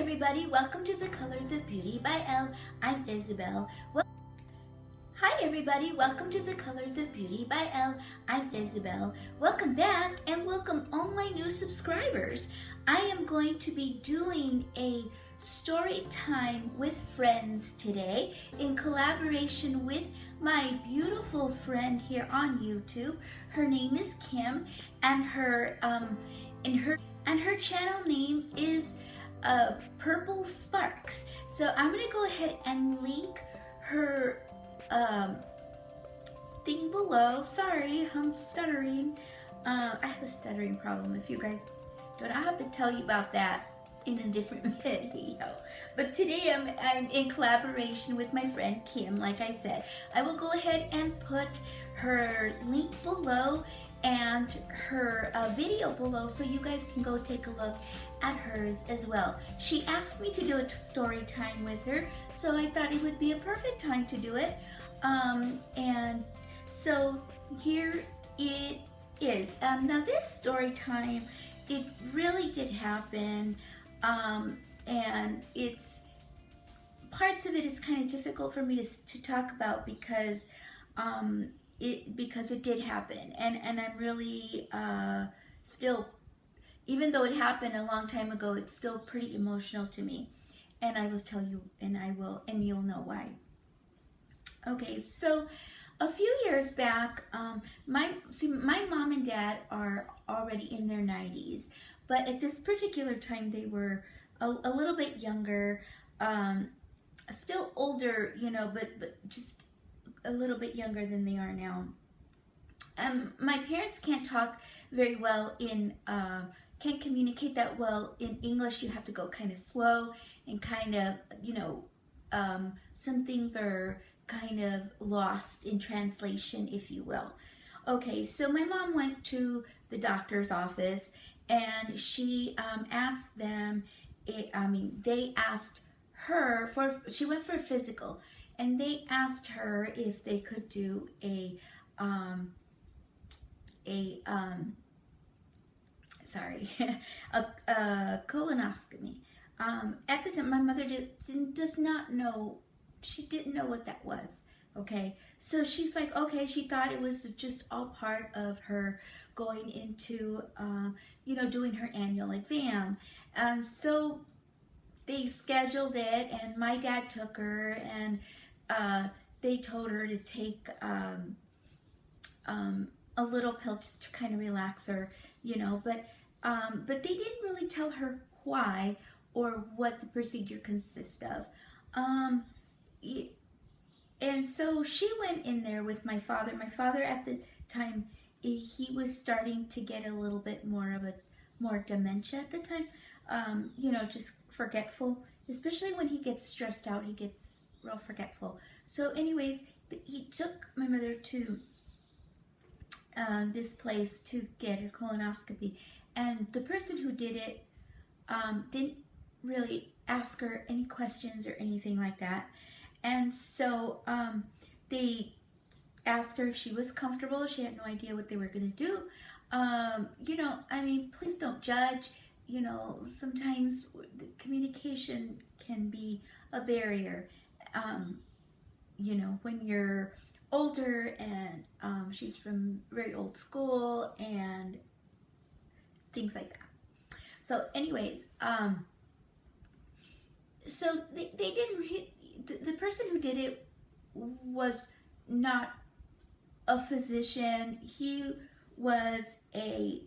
everybody, welcome to The Colors of Beauty by Elle. I'm Isabel. Hi everybody, welcome to The Colors of Beauty by Elle. I'm Isabel. Welcome back and welcome all my new subscribers. I am going to be doing a story time with friends today in collaboration with my beautiful friend here on YouTube. Her name is Kim and her channel name is Purple Sparks. So I'm gonna go ahead and link her thing below. Sorry, I'm stuttering. I have a stuttering problem. If you guys don't, I have to tell you about that in a different video. But today I'm in collaboration with my friend Kim, like I said. I will go ahead and put her link below and her video below so you guys can go take a look at hers as well. She asked me to do a story time with her, so I thought it would be a perfect time to do it. And so here it is. Now this story time, it really did happen, and it's parts of it is kind of difficult for me to talk about because it did happen, and I'm really still, even though it happened a long time ago, it's still pretty emotional to me, and I will tell you, and you'll know why. Okay, so a few years back, my mom and dad are already in their 90s, but at this particular time they were a little bit younger, still older, you know, but just a little bit younger than they are now. My parents can't talk very well can't communicate that well in English. You have to go kind of slow and kind of, you know, some things are kind of lost in translation, if you will. Okay, so my mom went to the doctor's office and she asked them, they asked her she went for a physical, and they asked her if they could do a colonoscopy. At the time, my mother does not know. She didn't know what that was. Okay, so she's like, okay, she thought it was just all part of her going into, you know, doing her annual exam. And so they scheduled it, and my dad took her, and they told her to take a little pill just to kind of relax her, you know, but they didn't really tell her why or what the procedure consists of. And so she went in there with my father. My father at the time, he was starting to get a little bit more dementia at the time, you know, just forgetful, especially when he gets stressed out, he gets real forgetful. So anyways, he took my mother to this place to get her colonoscopy, and the person who did it didn't really ask her any questions or anything like that. And so they asked her if she was comfortable. She had no idea what they were going to do. You know, I mean, please don't judge. You know, sometimes the communication can be a barrier. You know, when you're older and she's from very old school and things like that. So anyways, so they didn't, the person who did it was not a physician. He was a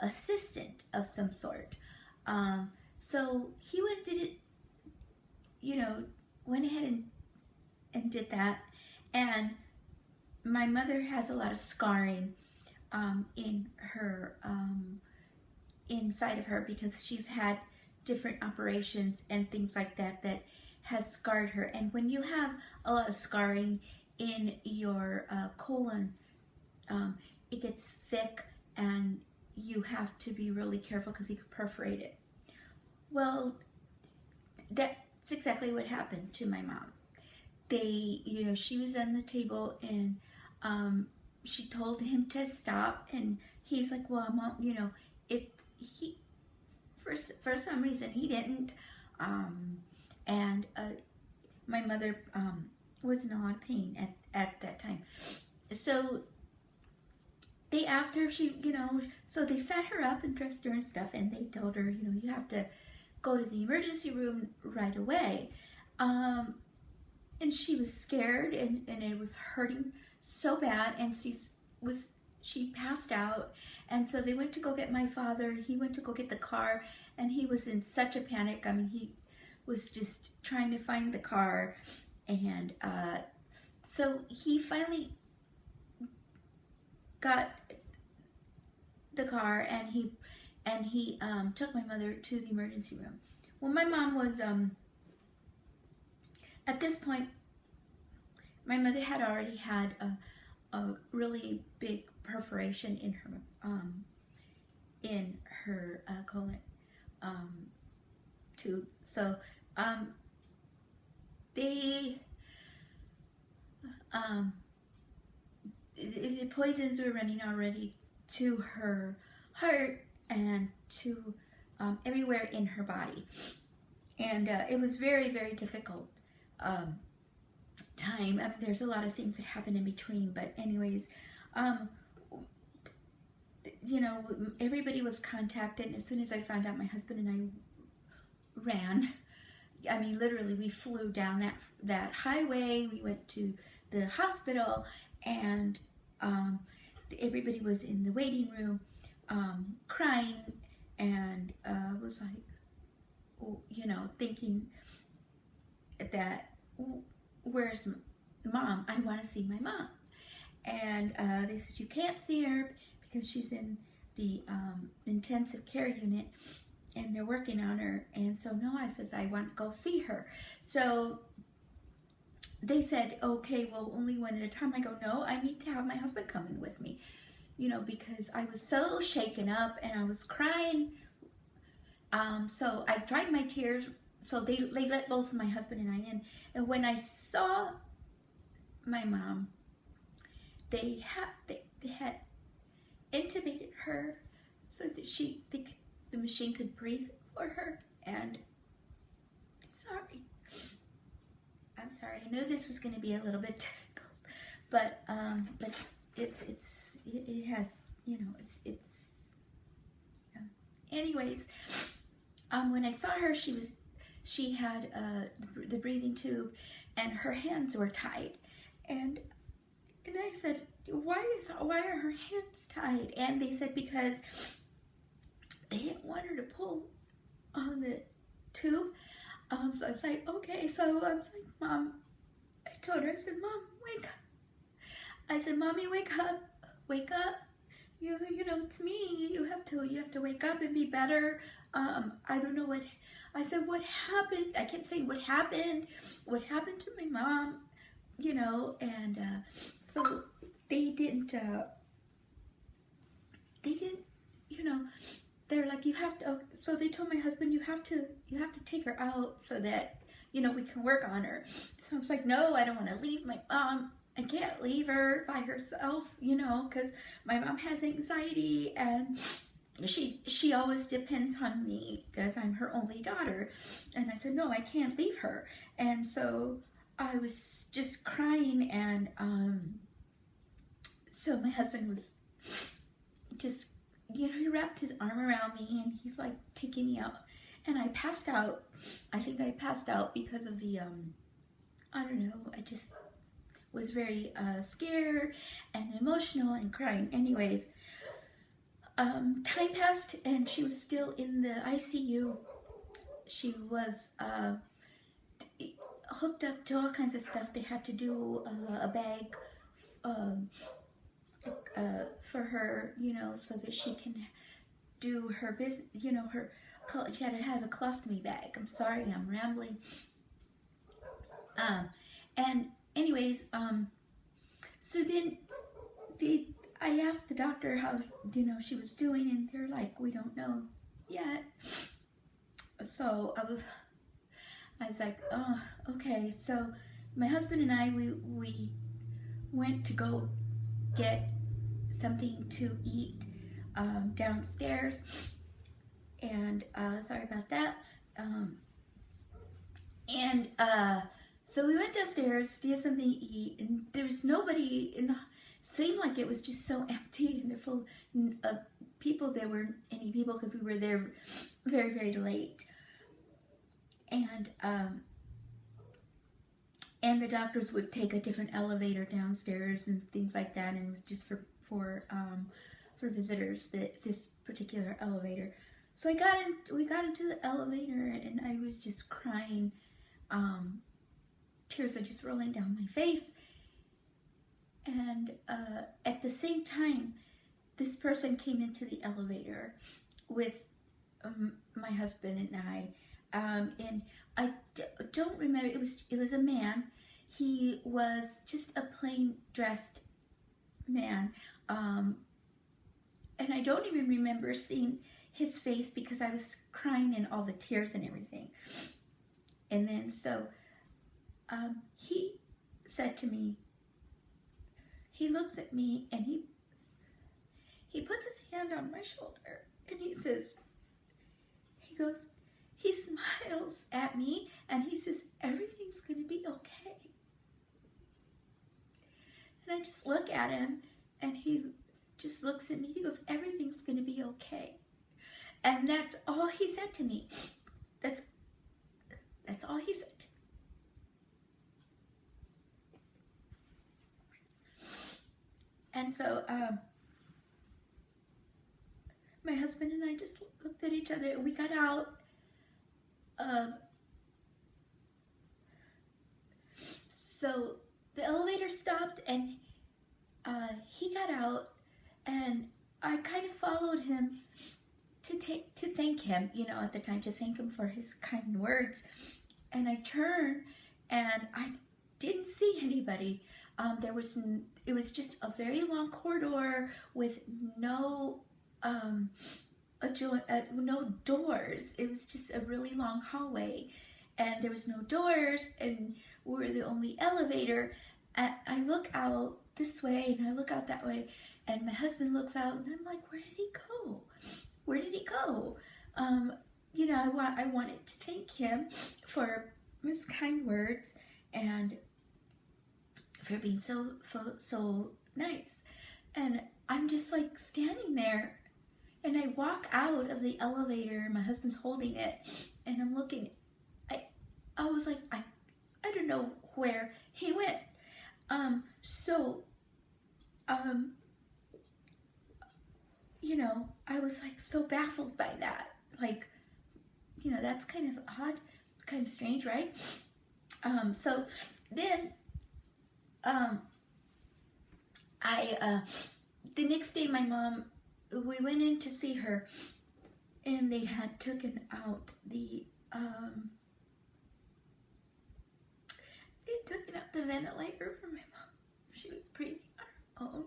assistant of some sort. So he did it, you know, went ahead and did that. And my mother has a lot of scarring in her, inside of her, because she's had different operations and things like that has scarred her. And when you have a lot of scarring in your colon, it gets thick and you have to be really careful because you could perforate it. Well, that's exactly what happened to my mom. You know, she was on the table and she told him to stop, and he's like, well, Mom, you know, for some reason he didn't And my mother was in a lot of pain at that time. So they asked her if she, so they sat her up and dressed her and stuff, and they told her, you have to go to the emergency room right away. And she was scared, and it was hurting so bad, and she passed out. And so they went to go get my father. He went to go get the car, and he was in such a panic. I mean, he was just trying to find the car. And so he finally got the car, and he took my mother to the emergency room. Well, my mom was, at this point, my mother had already had a really big perforation in her colon tube. So the poisons were running already to her heart and to everywhere in her body. And it was very, very difficult time. I mean, there's a lot of things that happen in between, but anyways, everybody was contacted. And as soon as I found out, my husband and I ran. I mean, literally, we flew down that highway. We went to the hospital, and everybody was in the waiting room crying, and was like, thinking that, where's mom? I want to see my mom. And they said, you can't see her because she's in the intensive care unit, and they're working on her. And so, no, I says, I want to go see her. So they said, okay, well, only one at a time. I go, no, I need to have my husband come in with me, because I was so shaken up and I was crying. So I dried my tears. So they let both my husband and I in. And when I saw my mom, they had intubated her so that the machine could breathe for her. And I'm sorry. I know this was going to be a little bit difficult, but it has, anyways, when I saw her, she had the breathing tube, and her hands were tied, and I said, why are her hands tied? And they said because they didn't want her to pull on the tube. So I was like, okay. So I was like, Mom, I told her, I said, Mom, wake up. I said, Mommy, wake up. It's me. You have to wake up and be better. I don't know what. I said, what happened? I kept saying, what happened? What happened to my mom? And so they didn't. They're like, you have to. So they told my husband, you have to take her out so that we can work on her. So I was like, no, I don't want to leave my mom. I can't leave her by herself, because my mom has anxiety, and she always depends on me because I'm her only daughter. And I said, no, I can't leave her. And so I was just crying, and so my husband was just, he wrapped his arm around me, and he's like taking me out, and I passed out. I think I passed out because of the, I don't know, I just was very scared and emotional and crying. Anyways, time passed, and she was still in the ICU. She was hooked up to all kinds of stuff. They had to do a bag for her, so that she can do her business, she had to have a colostomy bag. I'm sorry, I'm rambling. And anyways, so then I asked the doctor how, she was doing, and they're like, we don't know yet. So I was like, oh, okay. So my husband and I, we went to go get something to eat downstairs, and sorry about that. And so we went downstairs to get something to eat, and there was nobody in the. Seemed like it was just so empty, and they're full of people. There weren't any people because we were there very, very late. And the doctors would take a different elevator downstairs and things like that, and it was just for visitors, this particular elevator. So we got into the elevator, and I was just crying. Tears are just rolling down my face. And at the same time, this person came into the elevator with my husband and I. And I don't remember, it was a man. He was just a plain dressed man. And I don't even remember seeing his face because I was crying and all the tears and everything. And then so he said to me, he looks at me and he puts his hand on my shoulder and he goes, he smiles at me and he says, everything's gonna be okay. And I just look at him and he just looks at me. He goes, everything's gonna be okay. And that's all he said to me. That's all he said to me. And so my husband and I just looked at each other. We got out of, so the elevator stopped and he got out, and I kind of followed him to thank him, you know, at the time, to thank him for his kind words. And I turned and I didn't see anybody. It was just a very long corridor with no no doors. It was just a really long hallway, and there was no doors, and we're the only elevator. And I look out this way and I look out that way, and my husband looks out, and I'm like, where did he go? Where did he go? You know, I wanted to thank him for his kind words and for being so nice. And I'm just like standing there, and I walk out of the elevator, my husband's holding it, and I'm looking. I was like, I don't know where he went. You know, I was like so baffled by that. Like, you know, that's kind of odd, kind of strange, right? So then the next day, my mom, we went in to see her, and they had taken out the ventilator for my mom. She was breathing on her own.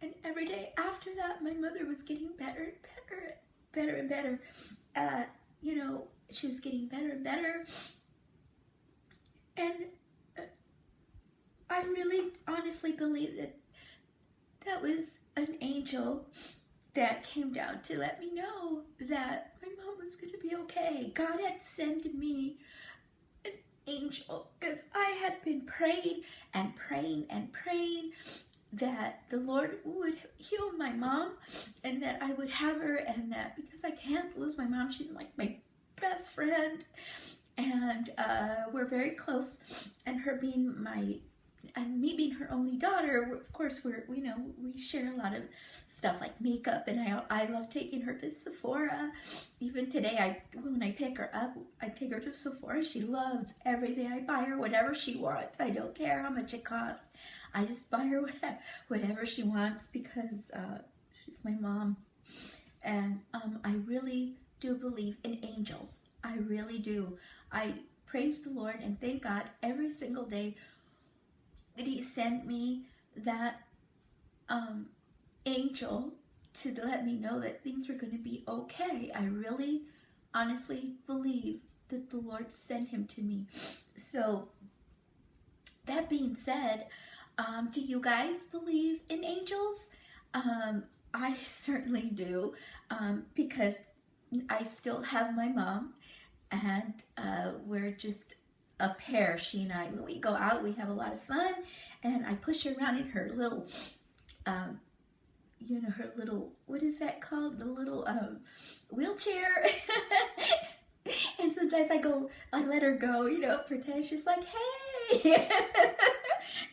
And every day after that, my mother was getting better and better, better and better. You know, she was getting better and better. And I really honestly believe that that was an angel that came down to let me know that my mom was going to be okay. God had sent me an angel because I had been praying and praying and praying that the Lord would heal my mom and that I would have her, and that because I can't lose my mom, she's like my best friend, and we're very close, and her being and me being her only daughter, of course, we share a lot of stuff like makeup, and I love taking her to Sephora. Even today, when I pick her up, I take her to Sephora. She loves everything. I buy her whatever she wants. I don't care how much it costs. I just buy her whatever she wants because she's my mom. And I really do believe in angels. I really do. I praise the Lord and thank God every single day that He sent me that angel to let me know that things were going to be okay. I really honestly believe that the Lord sent him to me. So that being said, Do you guys believe in angels? I certainly do, because I still have my mom, and we're just a pair, she and I. When we go out, we have a lot of fun, and I push her around in her little, you know, her little, what is that called? The little wheelchair. And sometimes I let her go, you know, pretend she's like, hey.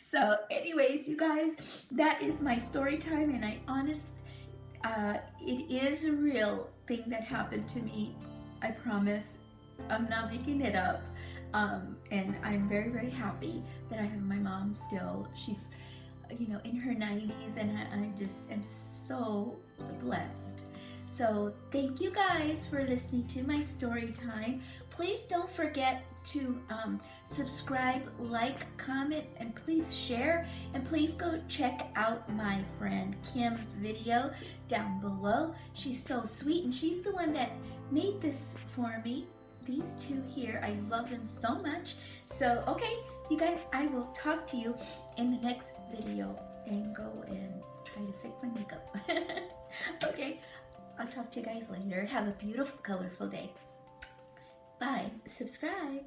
So anyways, you guys, that is my story time, and it is a real thing that happened to me. I promise. I'm not making it up. And I'm very, very happy that I have my mom still. She's, you know, in her 90s, and I just am so blessed. So thank you guys for listening to my story time. Please don't forget to subscribe, like, comment, and please share. And please go check out my friend Kim's video down below. She's so sweet, and she's the one that made this for me. These two here, I love them so much. So, okay, you guys, I will talk to you in the next video and go and try to fix my makeup. Okay, I'll talk to you guys later. Have a beautiful, colorful day. Bye. Subscribe.